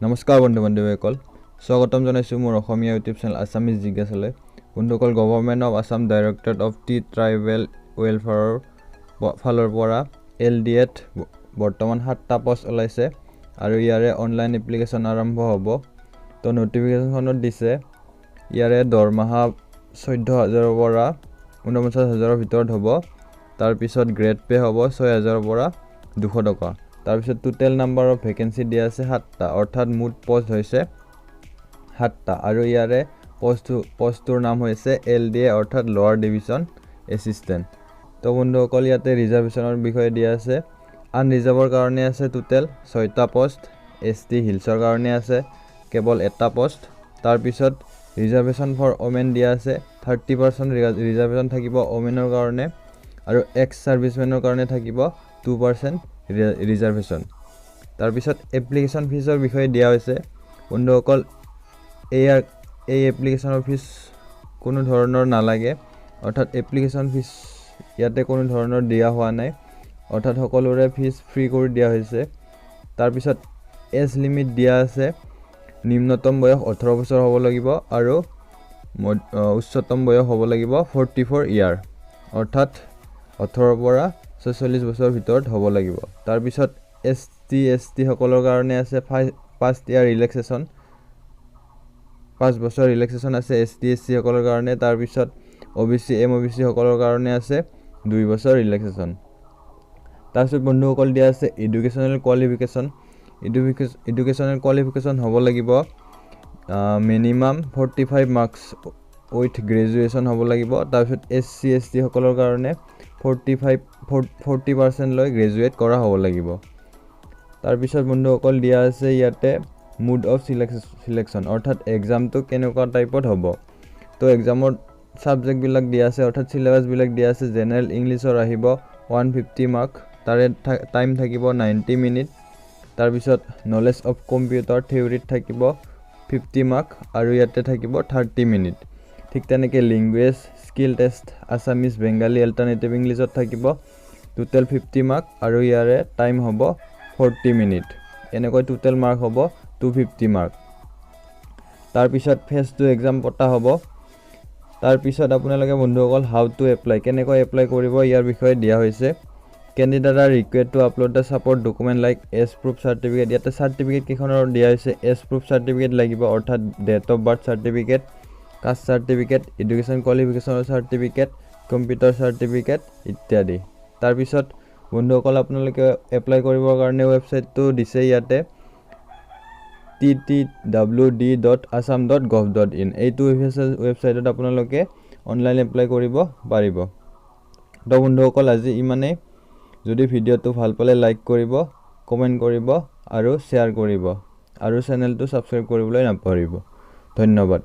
নমস্কাৰ বন্ধুসকল স্বাগতম জনাইছো মোৰ অসমীয়া ইউটিউব চেনেল আসামিজ জিজ্ঞাসালৈ বন্ধুসকল government of Assam directorate of tea tribal ৱেলফেয়াৰৰ ফালৰ পৰা LDA বৰ্তমান 7টা পোষ্ট ওলাইছে আৰু ইয়াৰে অনলাইন এপ্লিকেশন আৰম্ভ হ'ব তো নটিফিকেশনত দিছে ইয়াৰে দৰমহা 14000 ৰ পৰা 49000 ৰ ভিতৰত হ'ব তাৰ পিছত গ্ৰেড পে হ'ব 6000 ৰ পৰা 200 টকা তাৰ পিছত টোটাল নাম্বাৰ অফ ভ্যাকেন্সি দিয়া আছে 7টা অৰ্থাৎ মুঠ পোষ্ট হৈছে 7টা আৰু ইয়াৰে পোষ্টৰ নাম হৈছে LDA অৰ্থাৎ লোৱাৰ ডিভিজন এসিস্ট্যান্ট তো বন্ধুসকল ইয়াতে ৰিজাৰ্ভেশনৰ বিষয়ে দিয়া আছে আনৰিজাৰ্ভৰ কাৰণে আছে টোটাল 6টা পোষ্ট ST হিলছৰ কাৰণে আছে কেৱল এটা পোষ্ট তাৰ পিছত ৰিজাৰ্ভেশন ফৰ ওমেন দিয়া আছে 30% ৰিজাৰ্ভেশন থাকিব ওমেনৰ কাৰণে আৰু এক্স সাৰ্ভিসমেনৰ কাৰণে থাকিব 2% ৰিজাৰ্ভেশন তাৰ পিছত এপ্লিকেশন ফিজৰ বিষয়ে দিয়া হৈছে বন্ধুসকল এই এপ্লিকেশনৰ ফিজ কোনো ধৰণৰ নালাগে অৰ্থাৎ এপ্লিকেশন ফিজ ইয়াতে কোনো ধৰণৰ দিয়া হোৱা নাই অৰ্থাৎ সকলোৰে ফিজ ফ্ৰী কৰি দিয়া হৈছে তাৰ পিছত এজ লিমিট দিয়া আছে নিম্নতম বয়স 18 বছৰ হ'ব লাগিব আৰু উচ্চতম বয়স হ'ব লাগিব 44 ইয়াৰ অৰ্থাৎ 18 পৰা 46 বছৰ ভিতৰত হ'ব লাগিব তাৰ পিছত ST সকলৰ কাৰণে আছে 5 ইয়াৰ ৰিলেক্সেশন 5 বছৰ ৰিলেক্সেশন আছে ST সকলৰ কাৰণে তাৰ পিছত OBC MOBC সকলৰ কাৰণে আছে 2 বছৰ ৰিলেক্সেশন তাৰ পিছত বন্ধুসকল দিয়া আছে এডুকেশনাল কোৱালিফিকেশন হ'ব লাগিব মিনিমাম 45 মাৰ্কস উইথ গ্ৰেজুৱেচন হ'ব লাগিব তাৰ পিছত SC ST সকলৰ কাৰণে 40% লৈ গ্ৰেজুৱেট কৰা হ'ব লাগিব তাৰ পিছত বন্ধুসকল দিয়া আছে ইয়াতে মুড অফ সিলেকশন অৰ্থাৎ এক্সামটো কেনেকুৱা টাইপত হ'ব তো এক্সামৰ সাবজেক্ট বিলাক দিয়া আছে অৰ্থাৎ সিলেবাস বিলাক দিয়া আছে জেনাৰেল ইংলিশৰ আহিব 150 মাৰ্ক তাৰে টাইম থাকিব 90 মিনিট তাৰ পিছত নলেজ অফ কম্পিউটাৰ থিওৰিত থাকিব 50 মাৰ্ক আৰু ইয়াতে থাকিব 30 মিনিট ঠিক তেনেকৈ language skill test Assamese Bengali alternative ইংলিশত থাকিব টোটাল 50 মাৰ্ক আৰু ইয়াৰে টাইম হ'ব 40 মিনিট এনেকৈ টোটাল মাৰ্ক হ'ব 250 মাৰ্ক তাৰ পিছত ফেজ 2 এক্সাম পতা হ'ব তাৰ পিছত আপোনালোকে বন্ধুসকল হাউ টু এপ্লাই কেনেকৈ এপ্লাই কৰিব ইয়াৰ বিষয়ে দিয়া হৈছে Candidate are required to upload the support document like age proof certificate ইয়াতে সার্টিফিকেট কিখনৰ দিয়া হৈছে age proof certificate লাগিব অৰ্থাৎ date of birth certificate caste certificate education qualification certificate computer certificate ইত্যাদি তাৰ পিছত বন্ধুসকল আপোনালোকে এপ্লাই কৰিবৰ কাৰণে ওয়েবসাইটটো দিছে ইয়াতে ttwd.assam.gov.in এইটো ওয়েবসাইটত আপোনালোকে অনলাইন এপ্লাই কৰিব পাৰিব তো বন্ধুসকল আজি ইমানে যদি ভিডিওটো ভাল পালে লাইক কৰিব কমেন্ট কৰিব আৰু শেয়াৰ কৰিব আৰু চেনেলটো সাবস্ক্ৰাইব কৰিবলৈ নাপাহৰিব ধন্যবাদ